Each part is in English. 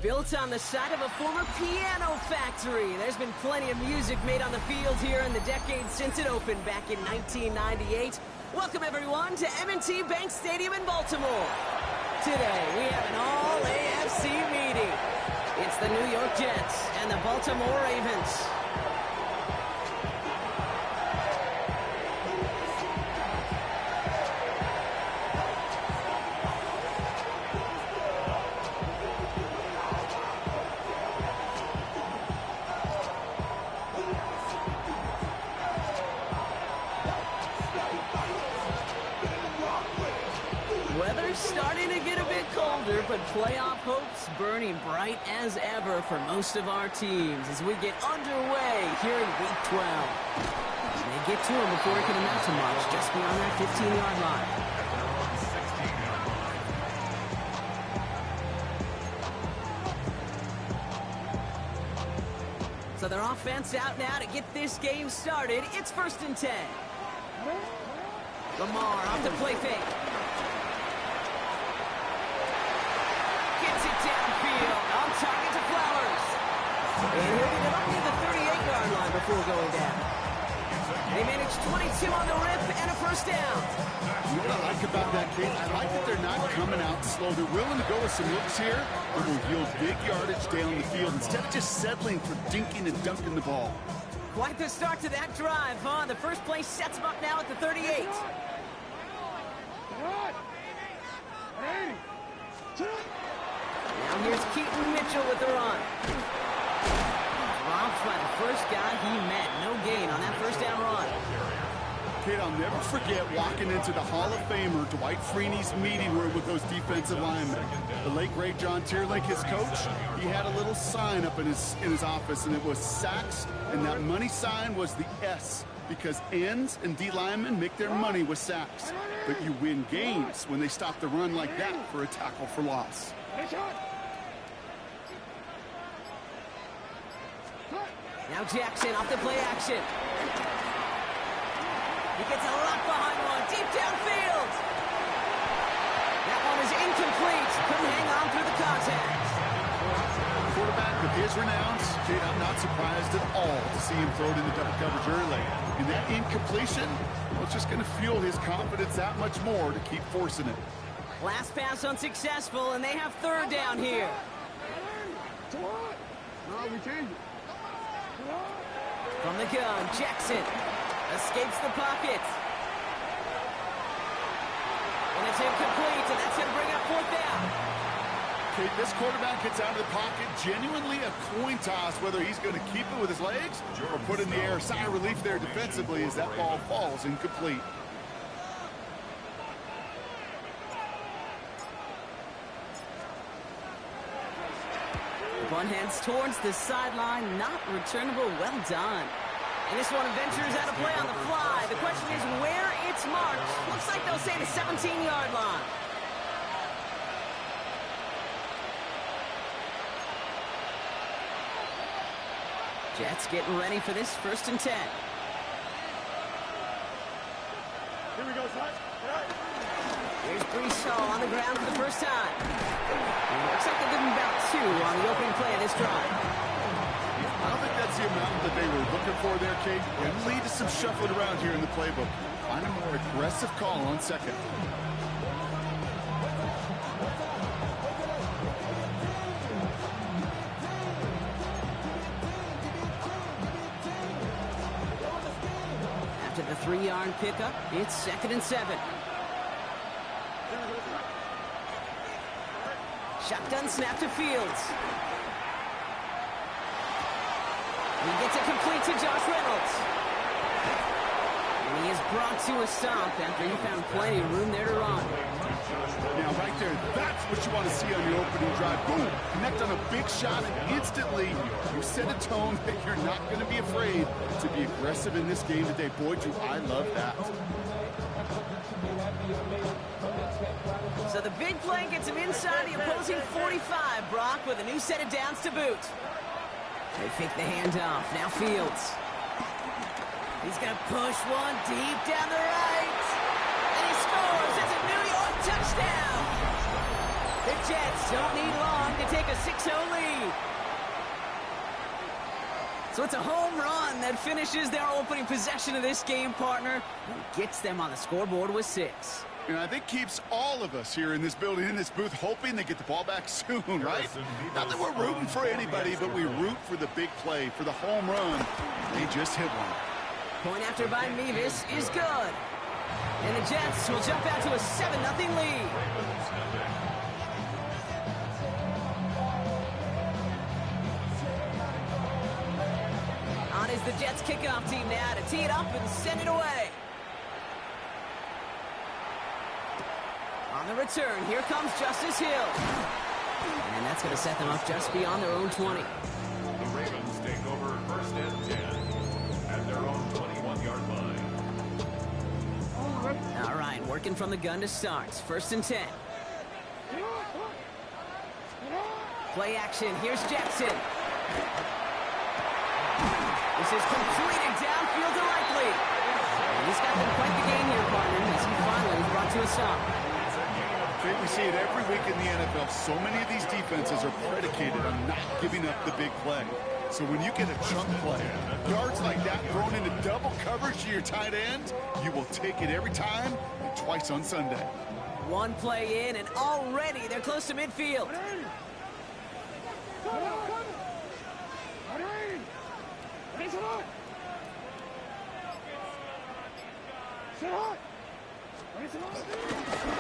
Built on the side of a former piano factory, there's been plenty of music made on the field here in the decades since it opened back in 1998. Welcome, everyone, to M&T Bank Stadium in Baltimore. Today, we have an all-AFC meeting. It's the New York Jets and the Baltimore Ravens. Weather's starting to get a bit colder, but playoff hopes burning bright as ever for most of our teams as we get underway here in Week 12. They get to him before he can amount to much, just beyond that 15-yard line. So their offense out now to get this game started. It's 1st and 10. Lamar off the play fake. Target to Flowers. And he'll get it up near the 38-yard line before going down. They managed 22 on the rip and a first down. You know what I like about that, Kate? I like that they're not coming out slow. They're willing to go with some looks here that will yield big yardage down the field instead of just settling for dinking and dunking the ball. Quite the start to that drive, huh? The first play sets them up now at the 38. Now here's Keaton Mitchell with the run. Dropped by the first guy he met. No gain on that first down run. Kate, I'll never forget walking into the Hall of Famer Dwight Freeney's meeting room with those defensive linemen. The late, great John Tierlake, his coach, he had a little sign up in his office, and it was sacks, and that money sign was the S, because ends and D linemen make their money with sacks. But you win games when they stop the run like that for a tackle for loss. Now Jackson off the play action. He gets a lock behind one, deep downfield. That one is incomplete. Couldn't hang on through the contact. Quarterback of his renowns, Kate, I'm not surprised at all to see him throw it into double coverage early. And that incompletion, well, it's just going to fuel his confidence that much more to keep forcing it. Last pass unsuccessful, and they have 3rd down here. From the gun, Jackson escapes the pocket. And it's incomplete, and that's going to bring up 4th down. Okay, this quarterback gets out of the pocket, genuinely a coin toss, whether he's going to keep it with his legs or put it in the air. Sigh of relief there defensively as that ball falls incomplete. One heads towards the sideline, not returnable. Well done. And this one ventures out of play on the fly. The question is where it's marked. Looks like they'll say the 17-yard line. Jets getting ready for this 1st and 10. Here we go, son. Here's Brees Hall on the ground for the first time. Looks like they'll give him about 2 on the opening play of this drive. I don't think that's the amount that they were looking for there, Kate. And lead to some shuffling around here in the playbook. Find a more aggressive call on 2nd. After the 3-yard pickup, it's 2nd and 7. Shotgun snap to Fields. He gets it complete to Josh Reynolds. And he is brought to a stop after he found plenty of room there to run. Now, right there, that's what you want to see on your opening drive. Boom! Connect on a big shot, and instantly you set a tone that you're not going to be afraid to be aggressive in this game today. Boy, do I love that. So the big play gets him inside the opposing 45, Brock, with a new set of downs to boot. They fake the handoff. Now Fields. He's going to push one deep down the right. And he scores. It's a New York touchdown. They Jets don't need long to take a 6-0 lead. So it's a home run that finishes their opening possession of this game, partner, and gets them on the scoreboard with 6. And I think keeps all of us here in this building, in this booth, hoping they get the ball back soon, right? Not that we're rooting for anybody, but we root for the big play, for the home run. They just hit one. Point after by Mevis is good. And the Jets will jump out to a 7-0 lead. On is the Jets kickoff team now to tee it up and send it away. On the return, here comes Justice Hill. And that's going to set them up just beyond their own 20. The Ravens take over first and 10 at their own 21-yard line. All right, working from the gun to start. First and 10. Play action. Here's Jackson. This is completed downfield to Likely. And he's got them quite the gain here, partner, as he finally is brought to a stop. We see it every week in the NFL. So many of these defenses are predicated on not giving up the big play. So when you get a chunk play, yards like that thrown into double coverage to your tight end, you will take it every time and twice on Sunday. One play in, and already they're close to midfield.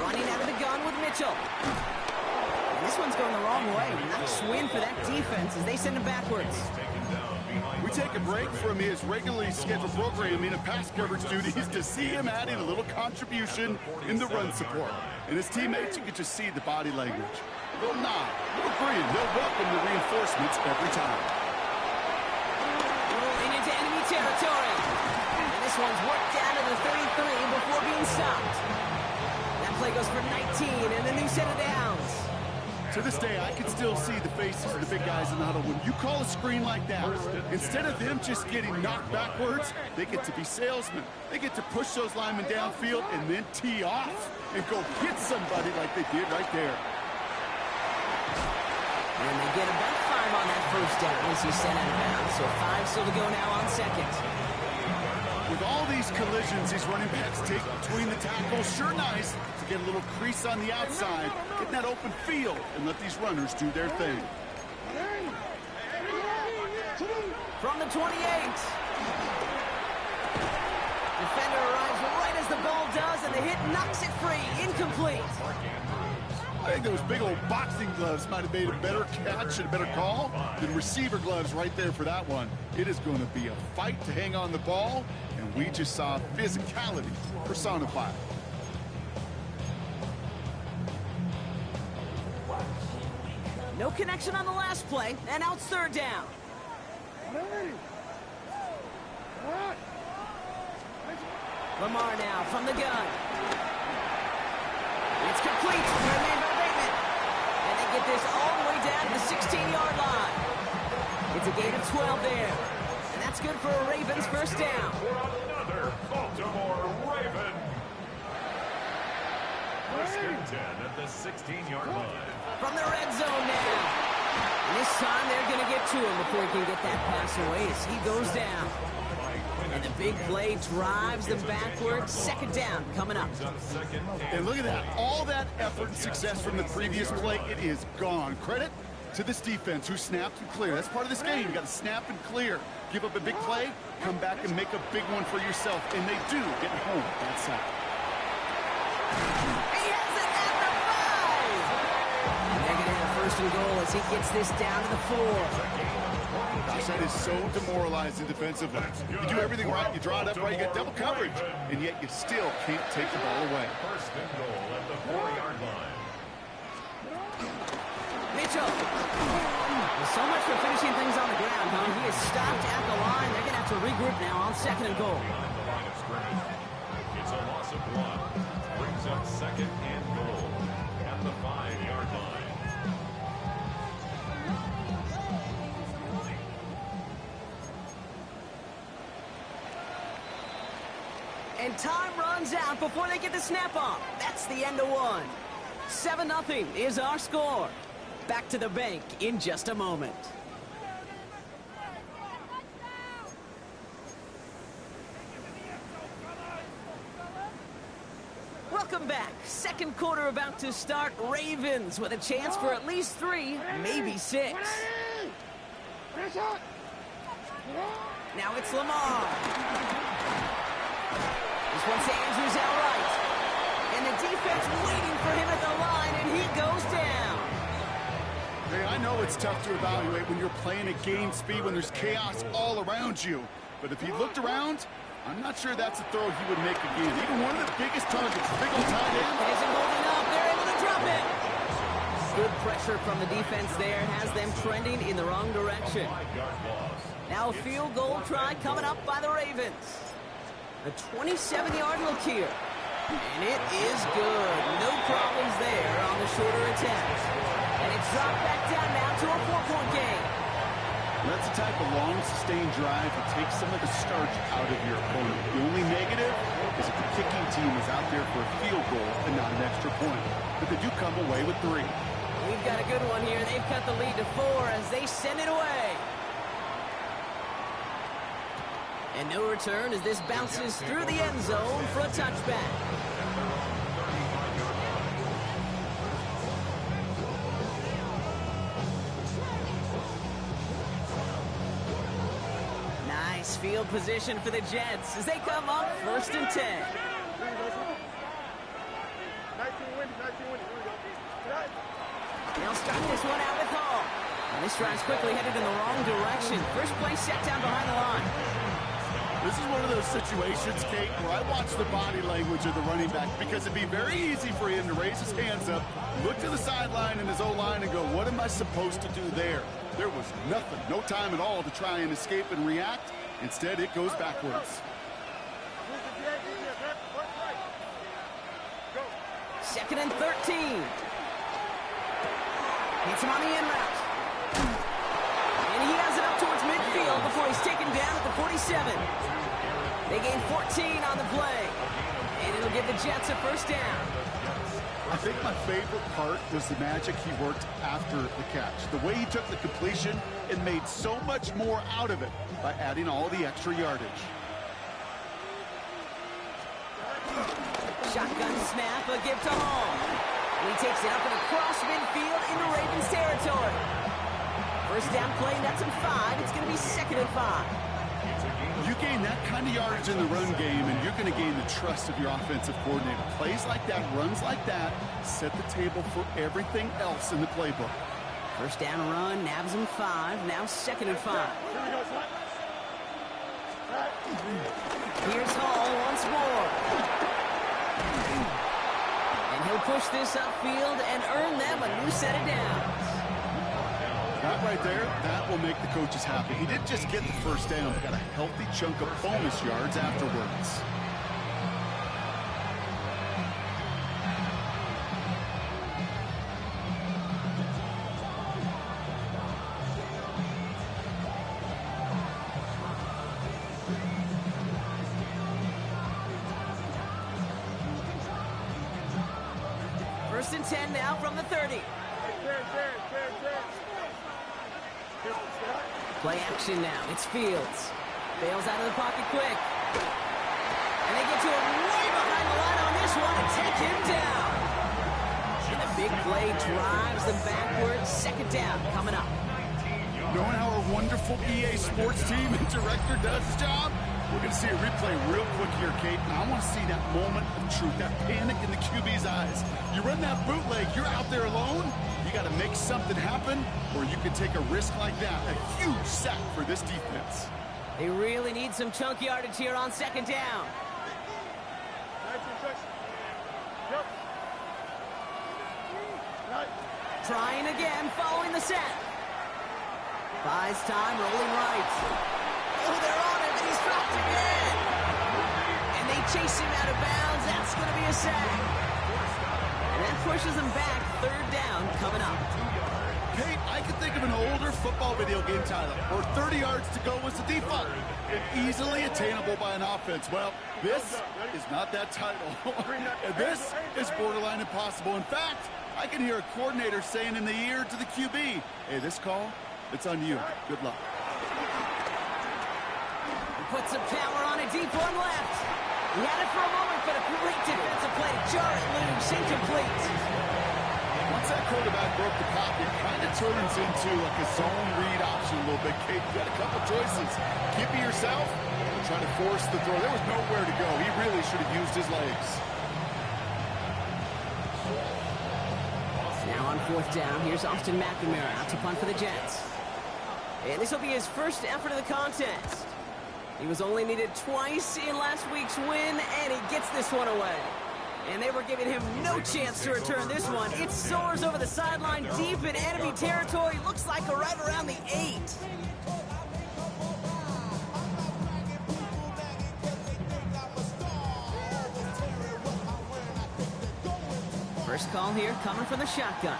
Running out of the gun with Mitchell. And this one's going the wrong way. Nice win for that defense as they send him backwards. We take a break from his regularly scheduled programming and pass coverage duties to see him adding a little contribution in the run support. And his teammates, you can just see the body language. They'll nod, they'll grin, they'll welcome the reinforcements every time. Rolling into enemy territory. And this one's worked down to the 33 before being stopped. That play goes for 19 and a new set of downs. To this day, I can still see the faces of the big guys in the huddle. When you call a screen like that, instead of them just getting knocked backwards, they get to be salesmen. They get to push those linemen downfield and then tee off and go hit somebody like they did right there. And they get about 5 on that first down as he's sent out of bounds. So 5 still to go now on second. With all these collisions these running backs take between the tackles, sure nice to get a little crease on the outside, get in that open field, and let these runners do their thing. From the 28. Defender arrives right as the ball does, and the hit knocks it free. Incomplete. I think those big old boxing gloves might have made a better catch and a better call than receiver gloves right there for that one. It is going to be a fight to hang on the ball, and we just saw physicality personified. No connection on the last play, and now it's third down. Lamar now from the gun. It's complete. Remained by Bateman. And they get this all the way down to the 16-yard line. It's a gain of 12 there. And that's good for a Ravens first down. Another Baltimore Raven. First and 10 at the 16-yard line. From the red zone now. And this time they're going to get to him before he can get that pass away as he goes down. And the big play drives them backwards. Second down coming up. And look at that. All that effort and success from the previous play, it is gone. Credit to this defense who snapped and cleared. That's part of this game. You got to snap and clear. Give up a big play, come back and make a big one for yourself. And they do get home that side. He has it at the 5. And they're going to have first and goal as he gets this down to the 4. Gosh, that is so demoralizing defensively. You do everything right, you draw it up right, you get double coverage, and yet you still can't take the ball away. First and goal at the 4-yard line. Mitchell. Well, so much for finishing things on the ground, huh? He is stopped at the line. They're going to have to regroup now on second and goal. On the line of scrimmage. It's a loss of 1. Brings up second and goal at the 5-yard line. And time runs out before they get the snap off. That's the end of one. 7-0 is our score. Back to the bank in just a moment. Welcome back. Second quarter about to start. Ravens with a chance for at least 3, maybe 6. Now it's Lamar. This one's to Andrews outright. And the defense waiting for him at the line, and he goes down. Hey, I know it's tough to evaluate when you're playing at game speed when there's chaos all around you. But if he looked around, I'm not sure that's a throw he would make again. Even one of the biggest targets, big old tight end. Isn't holding up. They're able to drop it. Good pressure from the defense there has them trending in the wrong direction. Now a field goal try coming up by the Ravens. A 27-yard look here. And it is good. No problems there on the shorter attempt. And it's dropped back down now to a 4-point game. That's the type of long, sustained drive that takes some of the starch out of your opponent. The only negative is if the kicking team is out there for a field goal and not an extra point. But they do come away with 3. We've got a good one here. They've cut the lead to 4 as they send it away. And no return as this bounces through the end zone for a touchback. Nice field position for the Jets as they come up 1st and 10. They'll start this one out with Hall. And this drive's quickly headed in the wrong direction. First play set down behind the line. This is one of those situations, Kate, where I watch the body language of the running back because it'd be very easy for him to raise his hands up, look to the sideline in his O-line and go, what am I supposed to do there? There was nothing, no time at all to try and escape and react. Instead, it goes backwards. 2nd and 13. Hits him on the in route. And he has it up towards midfield before he's taken down at the 47. They gain 14 on the play. And it'll give the Jets a first down. I think my favorite part was the magic he worked after the catch. The way he took the completion and made so much more out of it by adding all the extra yardage. Shotgun snap, a give to Hall. And he takes it up and across midfield into Ravens territory. First down play, that's him 5. It's going to be 2nd and 5. You gain that kind of yardage in the run game, and you're going to gain the trust of your offensive coordinator. Plays like that, runs like that, set the table for everything else in the playbook. First down run, nabs him 5. Now 2nd and 5. Here's Hall once more. And he'll push this upfield and earn them a new set of downs. That right there, that will make the coaches happy. He didn't just get the first down, but got a healthy chunk of bonus yards afterwards. First and 10 now from the 30. Play action now. It's Fields. Bails out of the pocket quick. And they get to him way behind the line on this one and take him down. And a big play drives them backwards. 2nd down coming up. Knowing how our wonderful EA Sports team and director does his job, we're going to see a replay real quick here, Kate. And I want to see that moment of truth, that panic in the QB's eyes. You run that bootleg, you're out there alone. You got to make something happen, or you can take a risk like that. A huge sack for this defense. They really need some chunk yardage here on 2nd down. Trying again, following the sack. Buys time, rolling right. Oh, they're on him, and he's dropped again. And they chase him out of bounds. That's going to be a sack. And that pushes them back. 3rd down coming up. Hey, I can think of an older football video game, Tyler, where 30 yards to go was the default and easily attainable by an offense. Well, this is not that title. And this is borderline impossible. In fact, I can hear a coordinator saying in the ear to the QB, hey, this call, it's on you. Good luck. Put some power on it, deep one left. He had it for a moment, but a great defensive play to jar it loose, incomplete. Once that quarterback broke the pocket, kind of turns into like a zone read option a little bit. Kate, you got a couple choices. Keep it yourself or try to force the throw. There was nowhere to go. He really should have used his legs. Now on fourth down, here's Austin McNamara out to punt for the Jets. And this will be his first effort of the contest. He was only needed twice in last week's win, and he gets this one away. And they were giving him no chance to return this one. It soars over the sideline deep in enemy territory. Looks like right around the 8. First call here coming from the shotgun.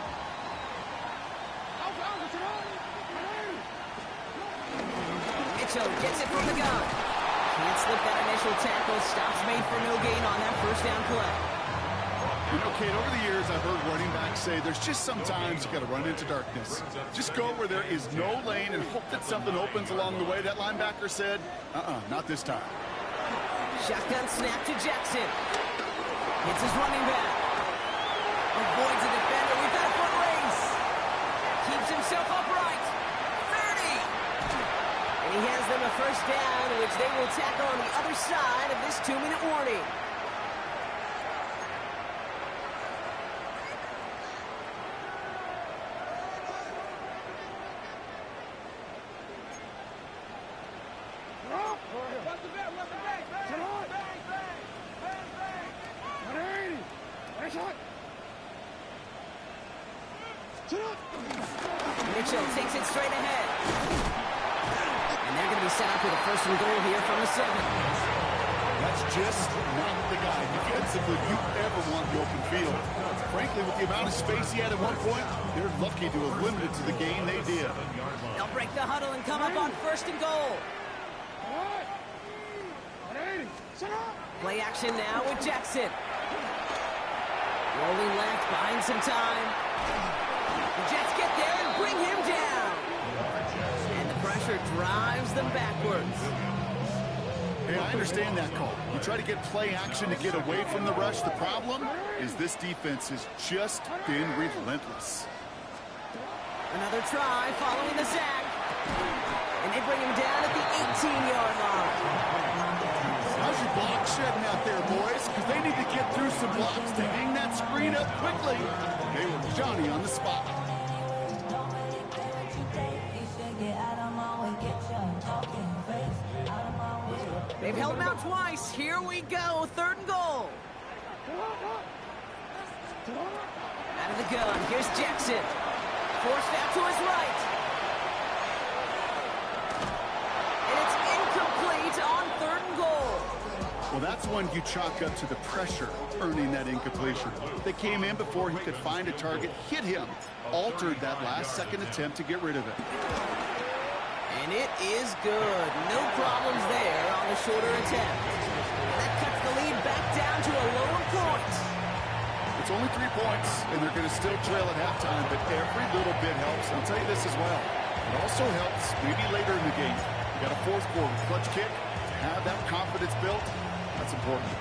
Mitchell gets it from the gun. Can't slip that initial tackle. Stops made for no gain on that first down play. You know, Kate, over the years, I've heard running backs say there's just sometimes you got to run into darkness. Just go where there is no lane and hope that something opens along the way. That linebacker said, not this time. Shotgun snap to Jackson. Hits his running back. Avoids a defender. We've got a foot race. Keeps himself upright. 30. And he has them a first down, which they will tackle on the other side of this 2-minute warning. Mitchell takes it straight ahead. And they're going to be set up with a first and goal here from the 7. That's just not the guy defensively you ever want in the open field. Frankly, with the amount of space he had at one point, they're lucky to have limited to the game they did. They'll break the huddle and come up on first and goal. Play action now with Jackson. Rolling left, buying some time. The Jets get there and bring him down. And the pressure drives them backwards. Hey, I understand that call. You try to get play action to get away from the rush. The problem is this defense has just been relentless. Another try following the sack. And they bring him down at the 18-yard line. How's your block shedding out there, boys? Because they need to get through some blocks to hang that screen up quickly. They were Johnny on the spot. They've held him out twice. Here we go. Third and goal. Out of the gun. Here's Jackson. Forced out to his right. And it's incomplete on third and goal. Well, that's one you chalk up to the pressure earning that incompletion. They came in before he could find a target, hit him, altered that last-second attempt to get rid of it. And it is good. No problems there on the shorter attempt. That cuts the lead back down to a lower point. It's only 3 points, and they're going to still trail at halftime, but every little bit helps. I'll tell you this as well. It also helps maybe later in the game. You got a fourth quarter clutch kick. To have that confidence built, that's important.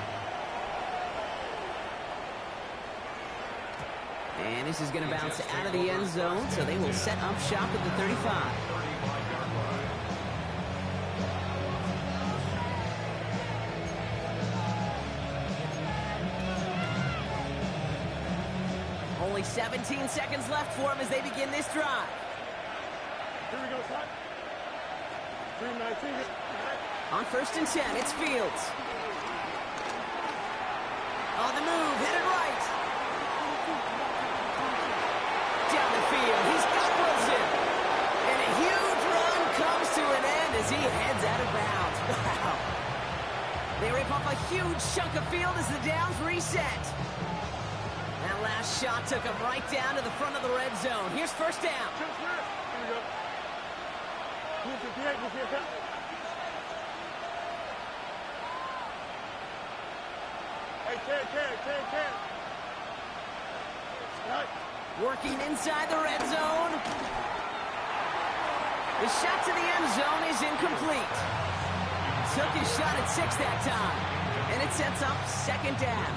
And this is going to bounce out of the end zone, so they will set up shop at the 35. Only 17 seconds left for him as they begin this drive. Here we go, Scott. 319. On first and 10, it's Fields. On the move, headed right. Down the field, he's got Wilson. And a huge run comes to an end as he heads out of bounds. Wow. They rip off a huge chunk of field as the downs reset. That last shot took him right down to the front of the red zone. Here's first down. Here we go. 258, 258. Hey, 10. Right. Working inside the red zone. The shot to the end zone is incomplete. Took his shot at 6 that time. And it sets up second down.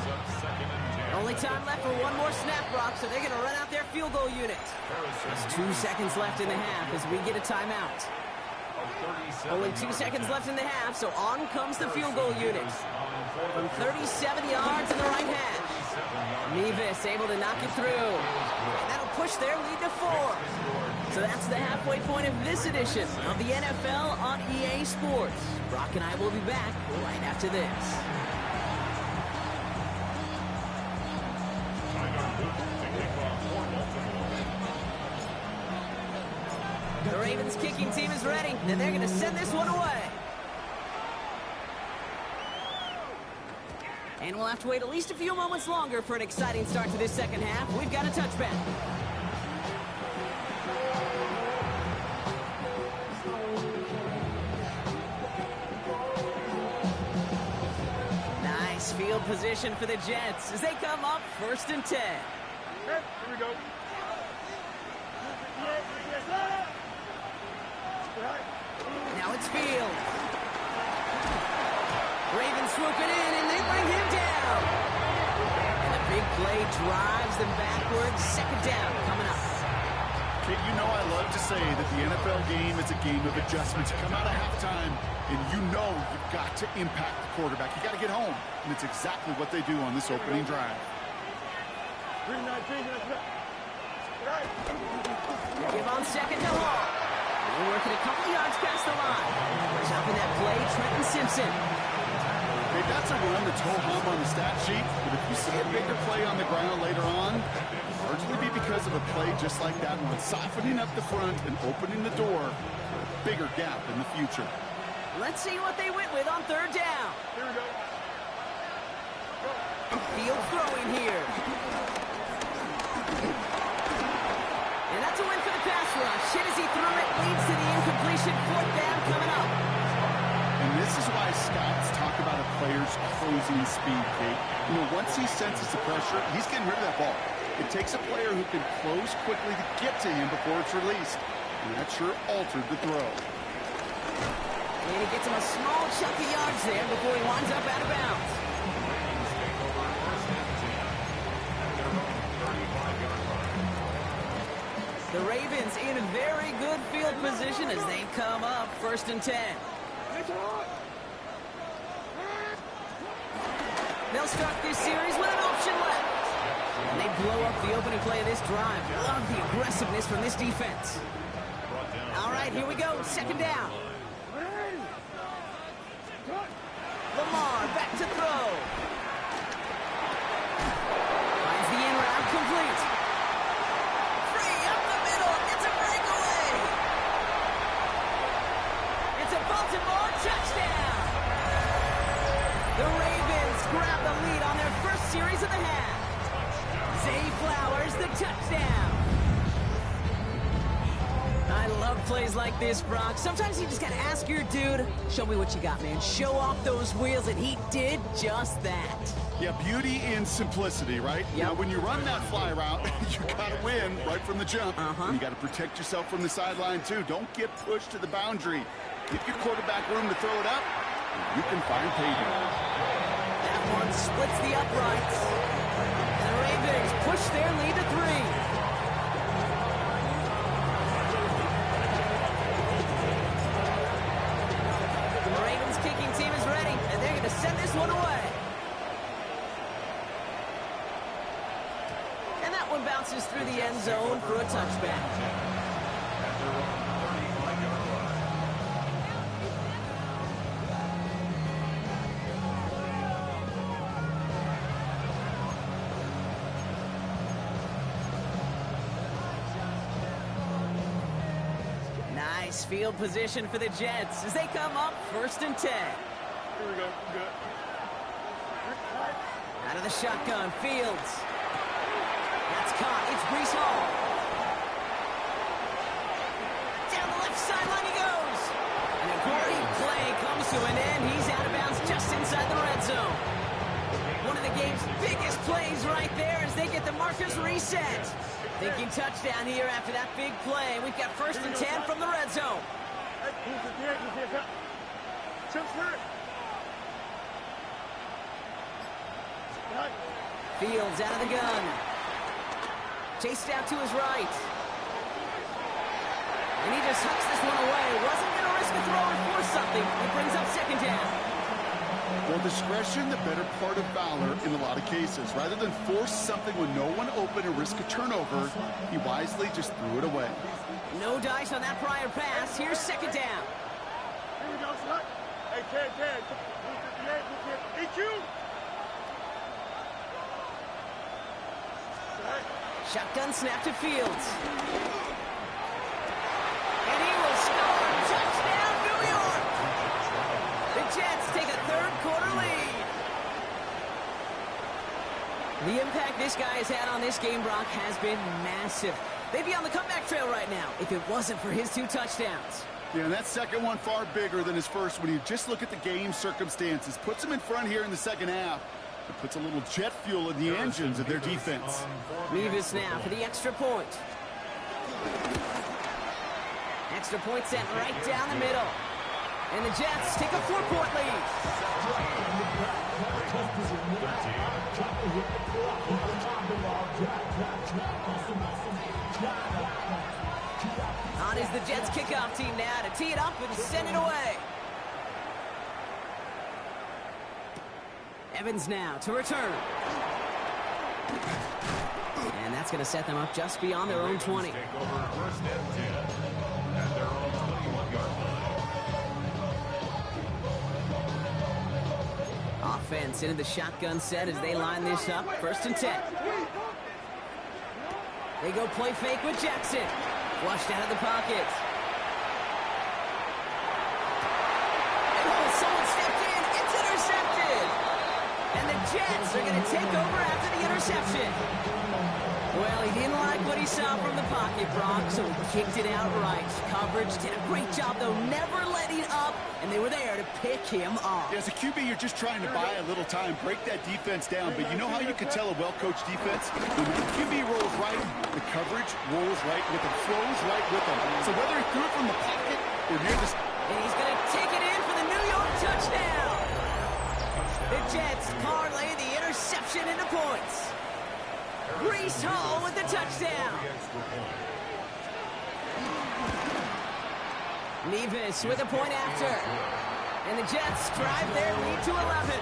Only time left for one more snap, Brock, so they're going to run out their field goal unit. Just 2 seconds left in the half as we get a timeout. Only 2 seconds left in the half, so on comes the field goal unit. From 37 yards in the right half. Nevis able to knock it through. And that'll push their lead to 4. So that's the halfway point of this edition of the NFL on EA Sports. Brock and I will be back right after this. The Ravens kicking team is ready, and they're going to send this one away. And we'll have to wait at least a few moments longer for an exciting start to this second half. We've got a touchback. Nice field position for the Jets as they come up 1st and 10. Okay, here we go. 258. Right. Now it's Field. Ravens swooping in, and they bring him down. And a big play drives them backwards. Second down coming up. Kate, you know I love to say that the NFL game is a game of adjustments. You come out of halftime, and you know you've got to impact the quarterback. You got to get home, and it's exactly what they do on this opening drive. 319, right. Give on second to Hall. They're working a couple yards past the line. Stopping that play, Trenton Simpson. Hey, that's a run that's ho-hum on the stat sheet, but if you see a bigger play on the ground later on, it'll largely be because of a play just like that one, softening up the front and opening the door for a bigger gap in the future. Let's see what they went with on 3rd down. Here we go. Field throwing here. And that's a win for the pass rush. Hit as he threw it, leads to the incompletion. 4th down coming up. And this is why scouts talk about a player's closing speed, Kate. You know, once he senses the pressure, he's getting rid of that ball. It takes a player who can close quickly to get to him before it's released. And that sure altered the throw. And he gets him a small chunk of yards there before he winds up out of bounds. The Ravens in very good field position as they come up 1st and 10. They'll start this series with an option left. And they blow up the opening play of this drive. Love the aggressiveness from this defense. All right, here we go. 2nd down. Lamar back to throw. Finds the in route complete. Free up the middle. It's a breakaway. It's a Baltimore touchdown. The Ravens grab the lead on their first series of the half. Zay Flowers, the touchdown. I love plays like this, Brock. Sometimes you just gotta ask your dude, show me what you got, man. Show off those wheels, and he did just that. Yeah, beauty in simplicity, right? Yep. Now, when you run that fly route, you gotta win right from the jump. And you gotta protect yourself from the sideline, too. Don't get pushed to the boundary. Give your quarterback room to throw it up, and you can find payback. That one splits the uprights. And the Ravens push their lead to 3. Send this one away. And that one bounces through the end zone for a touchback. Nice field position for the Jets as they come up 1st and 10. Here we go. Good. Out of the shotgun, Fields. That's just reset. Thinking touchdown here after that big play. We've got 1st and 10 from the red zone. Fields out of the gun. Chased out to his right. And he just hucks this one away. Wasn't going to risk a throw and force something. It brings up 2nd down. Well, discretion, the better part of valor in a lot of cases. Rather than force something with no one open and risk a turnover, he wisely just threw it away. No dice on that prior pass. Here's 2nd down. Here we go, Slut. Hey, Ted. EQ. Shotgun snap to Fields. And he will score. Touchdown, New York. The Jets take a 3rd quarter lead. The impact this guy has had on this game, Brock, has been massive. They'd be on the comeback trail right now if it wasn't for his 2 touchdowns. Yeah, and that second one far bigger than his first when you just look at the game circumstances. Puts him in front here in the second half. It puts a little jet fuel in the engines of their defense. Mevis now for the extra point. Extra point sent right down the middle. And the Jets take a 4-point lead. On is the Jets kickoff team now to tee it up and send it away. Evans now to return. And that's going to set them up just beyond their own 20. Take over 1st and 10 at their own 21-yard line. Offense into the shotgun set as they line this up. 1st and 10. They go play fake with Jackson. Flushed out of the pocket. And someone stepped in. It's intercepted. And the Jets are going to take over after the interception. Well, he didn't like what he saw from the pocket, Brock, so he kicked it outright. Coverage did a great job, though, never letting up, and they were there to pick him off. Yeah, as a QB, you're just trying to buy a little time, break that defense down, but you know how you can tell a well-coached defense? When the QB rolls right, the coverage rolls right with him, flows right with him. So whether he threw it from the pocket or near the... And he's going to take it in for the New York touchdown. The Jets parlay the interception into points. Breece Hall with the touchdown. Mevis with a point after. And the Jets drive their lead to 11.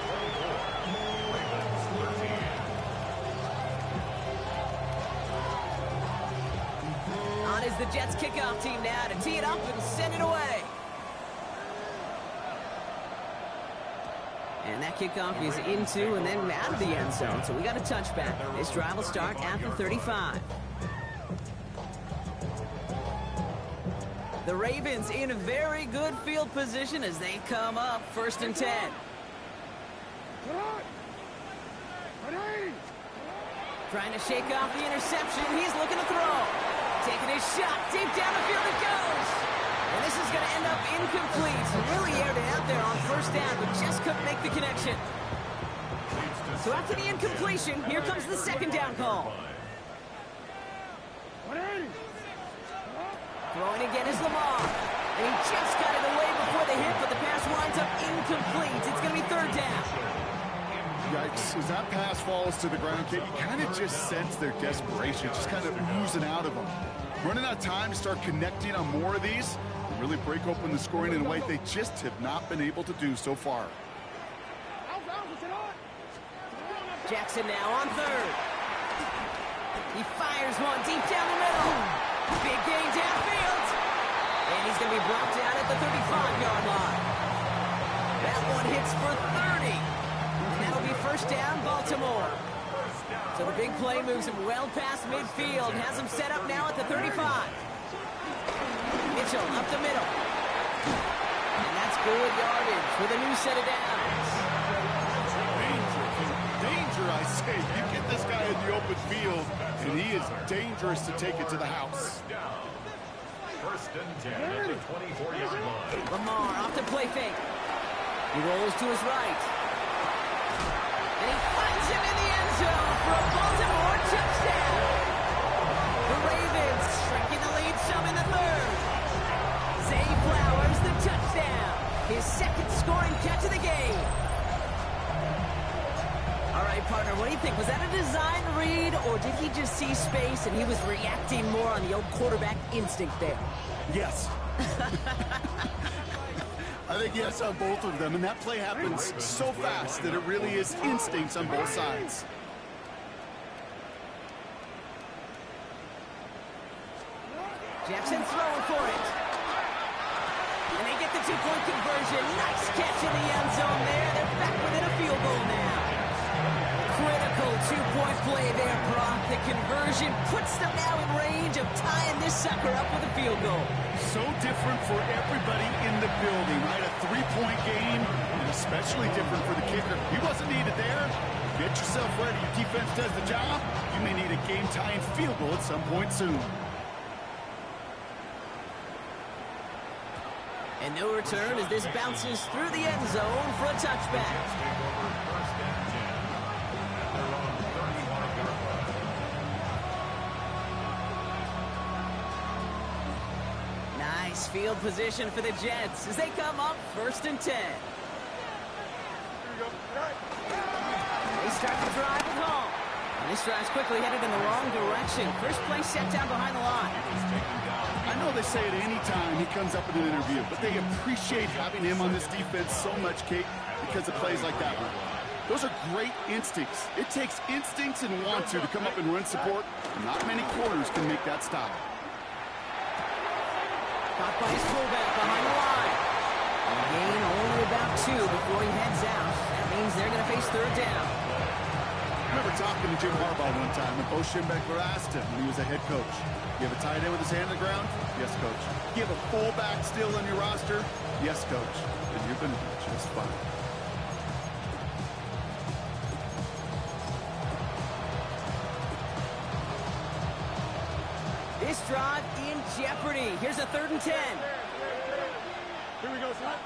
On is the Jets kickoff team now to tee it up and send it away. And that kickoff is into and then out of the end zone. So we got a touchback. This drive will start at the 35. The Ravens in a very good field position as they come up 1st and 10. Trying to shake off the interception. He's looking to throw. Taking his shot. Deep down the field it goes. And this is going to end up incomplete. Really aired it out there on 1st down, but just couldn't make the connection. So after the incompletion, here comes the 2nd down call. Throwing again is Lamar. And he just got it away before the hit, but the pass winds up incomplete. It's going to be 3rd down. Yikes, as that pass falls to the ground, Kate, you kind of just sense their desperation, just kind of oozing out of them. Running out of time to start connecting on more of these, and really break open the scoring in a way they just have not been able to do so far. Jackson now on 3rd. He fires one deep down the middle. Big gain downfield. And he's going to be brought down at the 35-yard line. That one hits for 30. And that'll be 1st down, Baltimore. So the big play moves him well past midfield. Has him set up now at the 35. Mitchell up the middle. And that's good yardage with a new set of downs. Danger, I say. You get this guy in the open field, and he is dangerous to take it to the house. 1st and 10 at the 24-yard line. Lamar off the play fake. He rolls to his right. And he finds him in the end zone for a Baltimore touchdown. or did he just see space and he was reacting more on the old quarterback instinct there? Yes. I think yes on both of them, and that play happens so fast that it really is instincts on both sides. Jackson throwing for it. And they get the two-point conversion. Nice catch in the end zone there. They're back within a field goal now. Critical two-point play there, Brock. The conversion puts them now in range of tying this sucker up with a field goal. So different for everybody in the building, right? A three-point game, and especially different for the kicker. He wasn't needed there. Get yourself ready. Your defense does the job. You may need a game-tying field goal at some point soon. And no return as this bounces through the end zone for a touchback. Nice field position for the Jets as they come up 1st and 10. They start the drive at home. And this drive's quickly headed in the wrong direction. First play set down behind the line. I know they say it any time he comes up in an interview, but they appreciate having him on this defense so much, Kate, because of plays like that one. Those are great instincts. It takes instincts and want to come up and run support. Not many quarters can make that stop. Caught by his fullback behind the line. And a gain only about 2 before he heads out. That means they're going to face 3rd down. I remember talking to Jim Harbaugh one time when Bo Schembechler asked him when he was a head coach, you have a tight end with his hand on the ground? Yes, coach. You have a fullback still on your roster? Yes, coach. And you're going to be just fine. This drive in jeopardy. Here's a 3rd and 10. Here we go, son.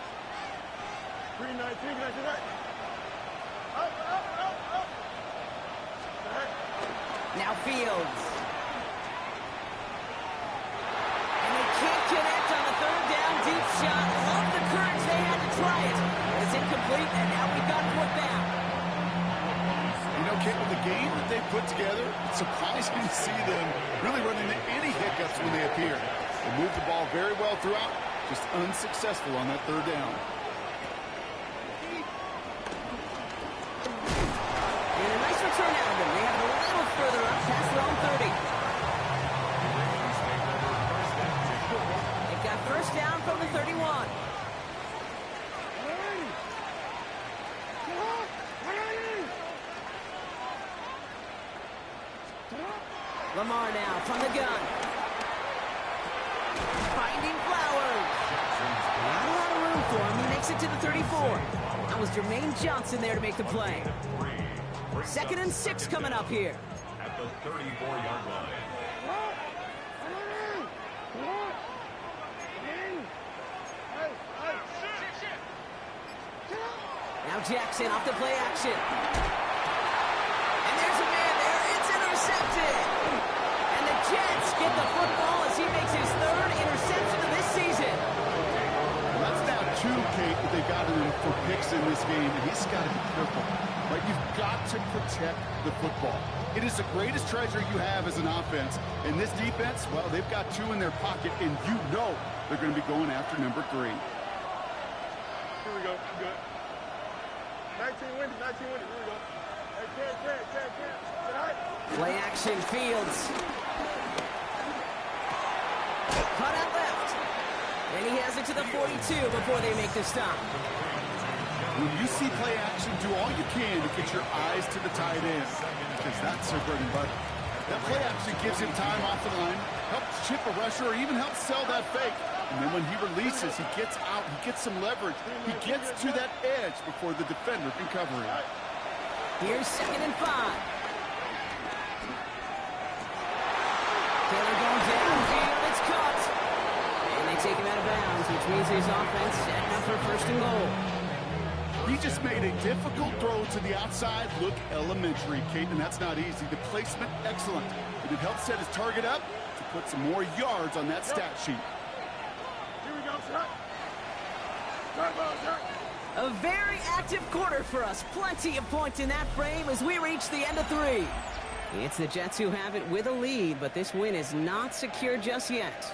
3-19, can I do that? Up. Now Fields. And they can't connect on the 3rd down deep shot. Love the courage they had to try it. It's incomplete, and now we've got 4th down. You know, Kate, with the game that they put together, it's surprising to see them really run into any hiccups when they appear. They moved the ball very well throughout, just unsuccessful on that 3rd down. And a nice return out of them. They have it a little further up past their own 30. They've got 1st down from the 31. Lamar now from the gun. Finding Flowers. Not a lot of room for him. He makes it to the 34. That was Jermaine Johnson there to make the play. 2nd and 6 coming up here. At the 34-yard line. Now Jackson off the play action. And there's a man there. It's intercepted. And the Jets get the football as he makes his 3rd interception of this season. That's now 2, Kate, that they got him for picks in this game, and he's got to be careful. Right? You've got to protect the football. It is the greatest treasure you have as an offense. And this defense, well, they've got 2 in their pocket, and you know they're going to be going after number 3. Here we go. Good. 19 winning. Here we go. Hey, can't. Play action, Fields. Cut out left. And he has it to the 42 before they make the stop. When you see play action, do all you can to get your eyes to the tight end, because that's their bread and butter. That play action gives him time off the line, helps chip a rusher, or even helps sell that fake. And then when he releases, he gets out, he gets some leverage. He gets to that edge before the defender can cover him. Here's 2nd and 5. Taylor going downfield. It's caught. And they take him out of bounds, which means his offense set up for 1st and goal. He just made a difficult throw to the outside look elementary, Kate, and that's not easy. The placement, excellent. But it helped set his target up to put some more yards on that stat sheet. Here we go, son. A very active quarter for us. Plenty of points in that frame as we reach the end of 3. It's the Jets who have it with a lead, but this win is not secure just yet.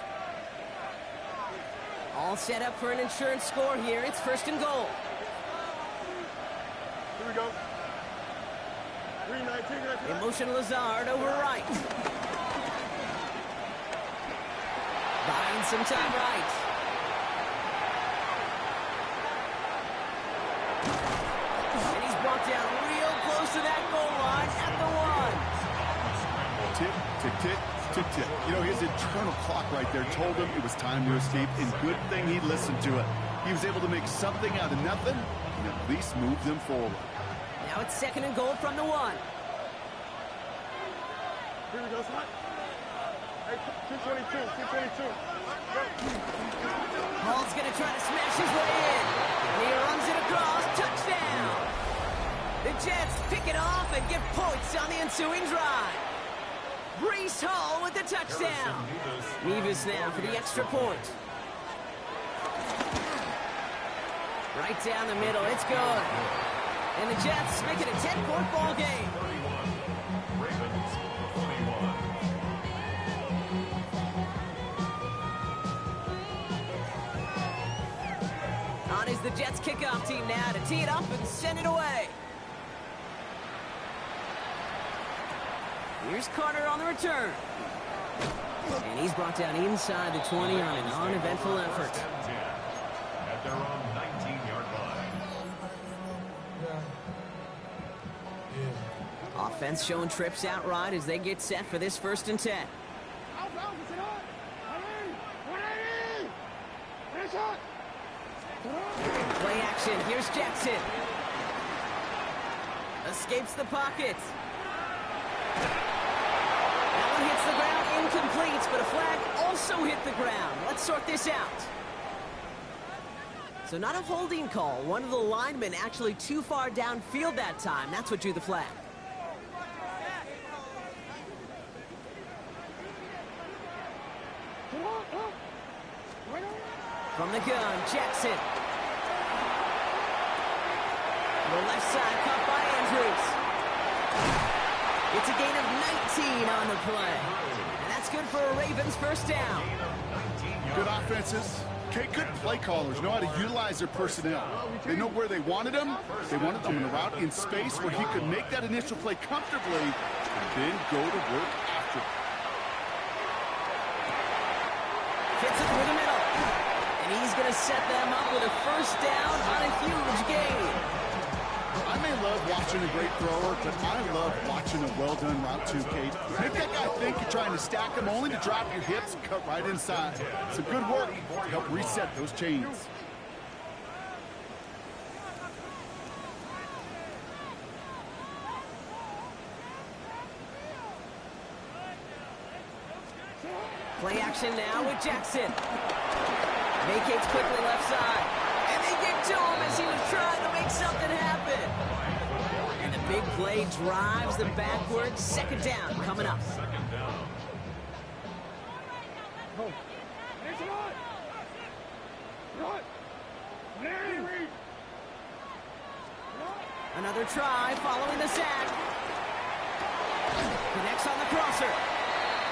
All set up for an insurance score here. It's 1st and goal. Here we go. 3-19. In motion, Lazard over right. Buying some time right. And he's brought down real close to that goal line at the 1. Tick, tick, tick, tick, tick. You know, his internal clock right there told him it was time to escape, and good thing he listened to it. He was able to make something out of nothing and at least move them forward. Now it's 2nd and goal from the 1. Here we go, son. Hey, 222. Hall's going to try to smash his way in. And he runs it across. Touchdown. The Jets pick it off and get points on the ensuing drive. Brees Hall with the touchdown. Nevis now for the extra point. Right down the middle. It's good. And the Jets make it a 10-point ball game. 31. Ravens 21. On is the Jets kickoff team now to tee it up and send it away. Here's Carter on the return. And he's brought down inside the 20 on an uneventful effort. At their own 19-yard line. Offense showing trips out right as they get set for this 1st and 10. Play action. Here's Jackson. Escapes the pocket. That one hits the ground incomplete, but a flag also hit the ground. Let's sort this out. So not a holding call. One of the linemen actually too far downfield that time. That's what drew the flag. From the gun, Jackson. To the left side, caught by Andrews. It's a gain of 19 on the play. And that's good for a Ravens 1st down. Good offenses. Okay, good play callers know how to utilize their personnel. They know where they wanted him. They wanted him in a route in space where he could make that initial play comfortably and then go to work after. Fits it through the middle. And he's going to set them up with a 1st down on a huge gain. I may love watching a great thrower, but I love watching a well-done route too, Kate. Make that guy think you're trying to stack him only to drop your hips and cut right inside. Some good work to help reset those chains. Play action now with Jackson. Vacates quickly left side. And they get to him as he was trying to make something happen. And the big play drives them backwards. 2nd down coming up. 2nd down. Another try following the sack. Connects on the crosser.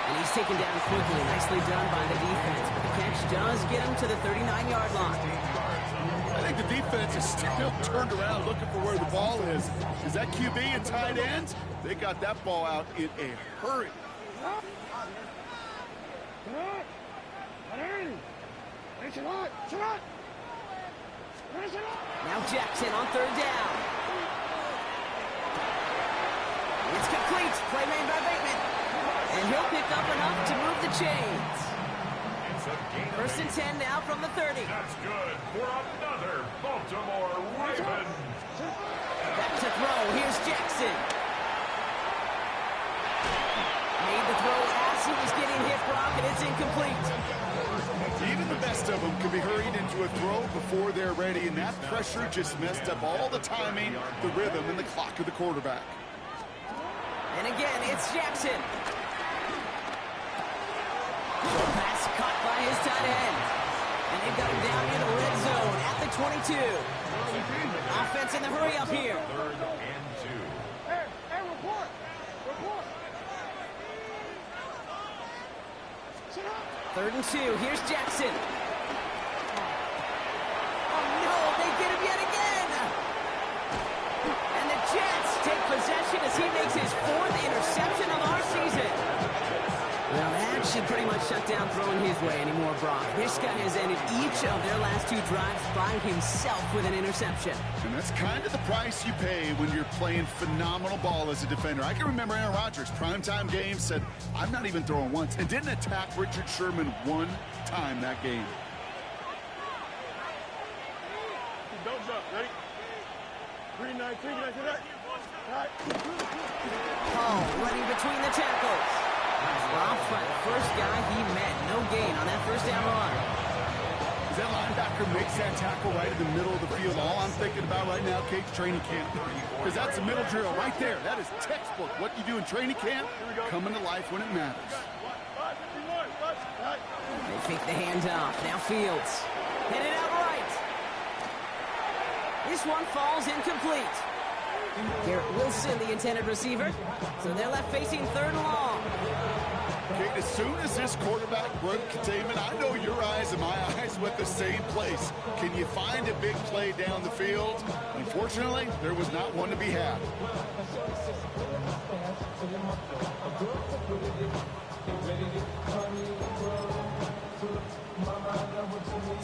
And he's taken down quickly. Nicely done by the defense. But the catch does get him to the 39-yard line. I think the defense is still turned around looking for where the ball is. Is that QB and tight ends? They got that ball out in a hurry. Now Jackson on 3rd down. It's complete. Play made by Bateman. And he'll pick up enough to move the chains. 1st and 10 now from the 30. That's good for another Baltimore Ravens. Back to throw. Here's Jackson. Made the throw as he was getting hit, Brock, and it's incomplete. Even the best of them can be hurried into a throw before they're ready, and that pressure just messed up all the timing, the rhythm, and the clock of the quarterback. And again, it's Jackson. Short pass caught by his tight end. And they've got him down near the red zone at the 22. Offense in the hurry up here. 3rd and 2. Hey, report. 3rd and 2. Here's Jackson. Oh, no, they get him yet again. And the Jets take possession as he makes his 4th interception of our season. Well, that should pretty much shut down throwing his way anymore, Brock. This guy has ended each of their last 2 drives by himself with an interception. And that's kind of the price you pay when you're playing phenomenal ball as a defender. I can remember Aaron Rodgers, primetime game, said, I'm not even throwing once, and didn't attack Richard Sherman 1 time that game. Don't jump, ready? 3-9, 3-9, right. Paul running between the tackles. Robbed by the first guy he met. No gain on that 1st down run. As that linebacker makes that tackle right in the middle of the field, all I'm thinking about right now, Kate, training camp. Because that's a middle drill right there. That is textbook. What you do in training camp, coming to life when it matters. They fake the handoff. Now Fields. Headed out right. This one falls incomplete. Garrett Wilson, the intended receiver. So they're left facing 3rd and long. Kate, as soon as this quarterback broke containment, I know your eyes and my eyes went the same place. Can you find a big play down the field? Unfortunately, there was not one to be had.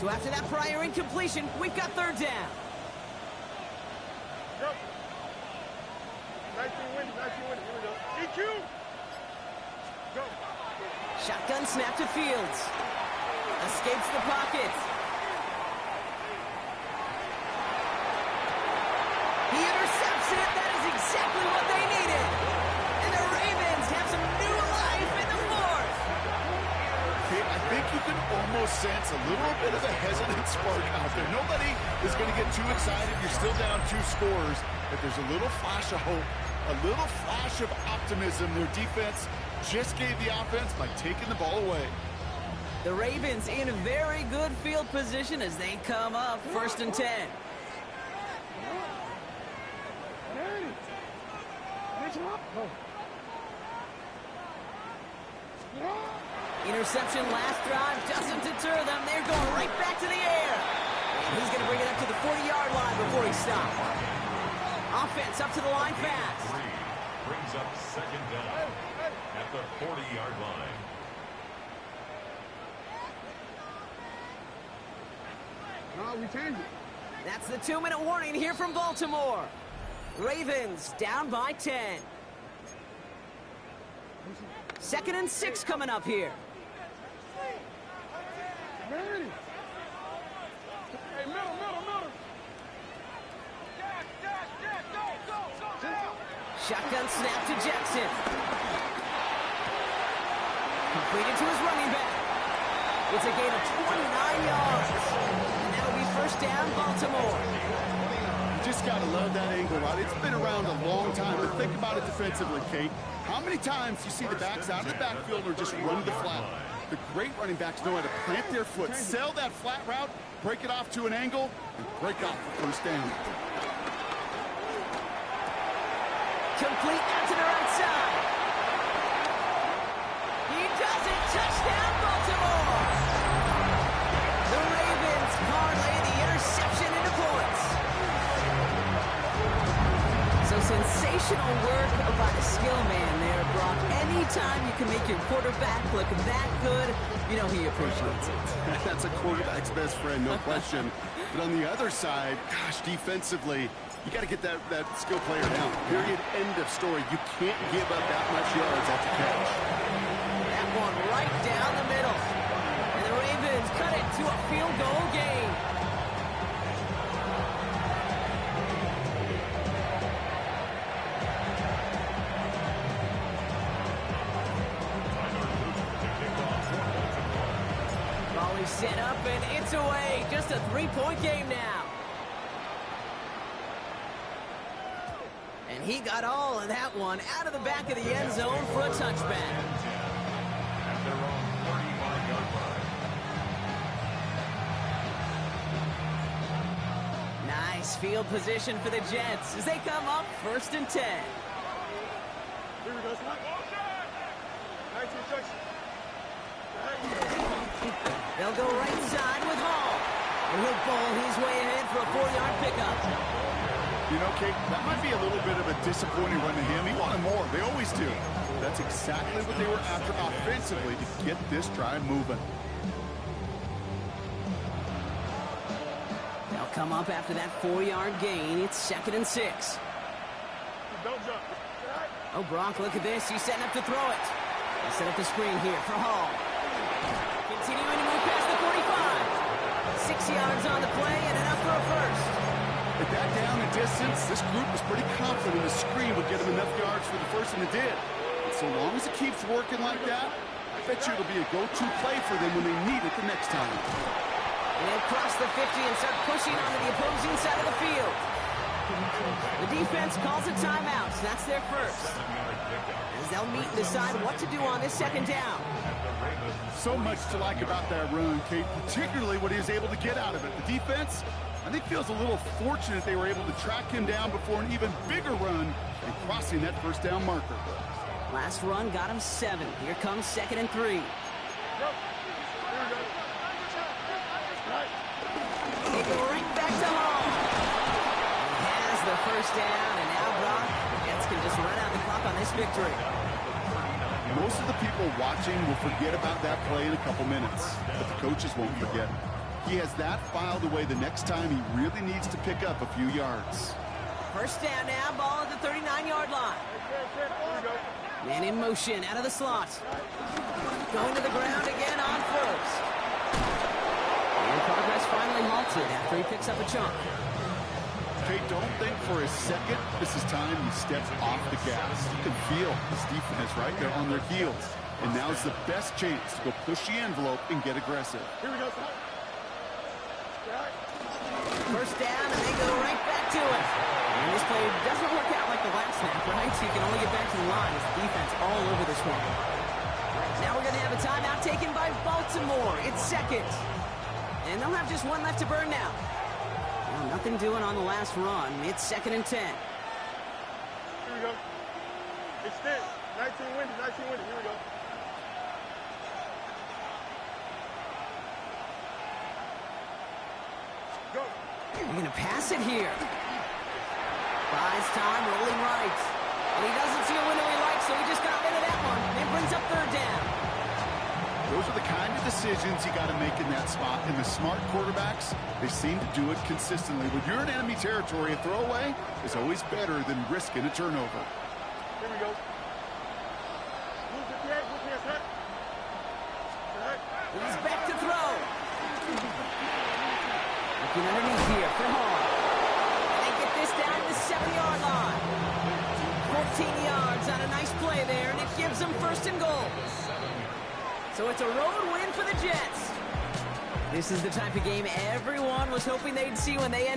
So after that prior incompletion, we've got 3rd down. 19 winning, here we go. EQ! Go. Shotgun snap to Fields. Escapes the pocket. He intercepts it. That is exactly what they needed. And the Ravens have some new life in the 4th. Kate, I think you can almost sense a little bit of a hesitant spark out there. Nobody is going to get too excited. You're still down 2 scores, but there's a little flash of hope, a little flash of optimism. Their defense just gave the offense by taking the ball away. The Ravens in very good field position as they come up 1st and 10. Interception last drive doesn't deter them. They're going right back to the air. And he's going to bring it up to the 40-yard line before he stops. Offense up to the line fast. Brings up 2nd down at the 40-yard line. No, we changed it. That's the 2-minute warning here from Baltimore. Ravens down by 10. 2nd and 6 coming up here. Hey, middle. Shotgun snap to Jackson. Completed to his running back. It's a gain of 29 yards. And that'll be 1st down, Baltimore. Just got to love that angle, right? It's been around a long time, but think about it defensively, Kate. How many times you see the backs out of the backfield or just run the flat? The great running backs know how to plant their foot, sell that flat route, break it off to an angle, and break off the 1st down. Complete out to the right side. He does it. Touchdown, Baltimore. The Ravens parlay the interception into points. So sensational work by the skill man there, Brock. Anytime you can make your quarterback look that good, you know he appreciates it. That's a quarterback's best friend, no question. But on the other side, gosh, defensively, you got to get that skill player down. Period. End of story. You can't give up that much yards after catch. That one right down the middle. And the Ravens cut it to a field goal game. Volley set up and it's away. Just a 3-point game now. And he got all of that one out of the back of the end zone for a touchback. At their own 35-yard line. Nice field position for the Jets as they come up 1st and 10. Here we go, Scott. 19 seconds. They'll go right side with Hall. And he'll bowl his way ahead for a 4-yard pickup. You know, Kate, that might be a little bit of a disappointing run to him. He wanted more. They always do. That's exactly what they were after offensively to get this drive moving. They'll come up after that 4-yard gain. It's 2nd and 6. Don't jump. Oh, Brock, look at this. He's setting up to throw it. They set up the screen here for Hall. Continuing to move past the 45. 6 yards on the play and enough for a first. At that down and distance, this group was pretty confident the screen would get them enough yards for the first, and it did. And so long as it keeps working like that, I bet you it'll be a go-to play for them when they need it the next time. And they'll cross the 50 and start pushing onto the opposing side of the field. The defense calls a timeout. So that's their first. As they'll meet and decide what to do on this 2nd down. So much to like about that run, Kate, particularly what he was able to get out of it. The defense, I think, feels a little fortunate they were able to track him down before an even bigger run and crossing that 1st down marker. Last run got him 7. Here comes 2nd and 3. They go right back to Hall. He has the 1st down, and now Brock, the Jets can just run out the clock on this victory. Most of the people watching will forget about that play in a couple minutes, but the coaches won't forget. He has that filed away the next time he really needs to pick up a few yards. 1st down now, ball at the 39-yard line. Man in motion, out of the slot. Going to the ground again on 1st. And progress finally halted after he picks up a chunk. Kate, don't think for a second this is time he steps off the gas. You can feel this defense right there on their heels. And now's the best chance to go push the envelope and get aggressive. Here we go. 1st down, and they go right back to it. And this play doesn't work out like the last snap, right? So you can only get back to the line. It's defense all over this one. Now we're going to have a timeout taken by Baltimore. It's 2nd. And they'll have just one left to burn now. Well, nothing doing on the last run. It's 2nd and 10. Here we go. Extend. 19 windy. Here we go. Go. They're going to pass it here. Buys time, rolling right. And he doesn't see a window he likes, so he just got rid of that one. And brings up 3rd down. Those are the kind of decisions you got to make in that spot. And the smart quarterbacks, they seem to do it consistently. When you're in enemy territory, a throwaway is always better than risking a turnover. Here we go. He's back to throw. Looking underneath here for Hall. And they get this down to the 7-yard line. 14 yards on a nice play there, and it gives them 1st and goal. So it's a road win for the Jets. This is the type of game everyone was hoping they'd see when they entered.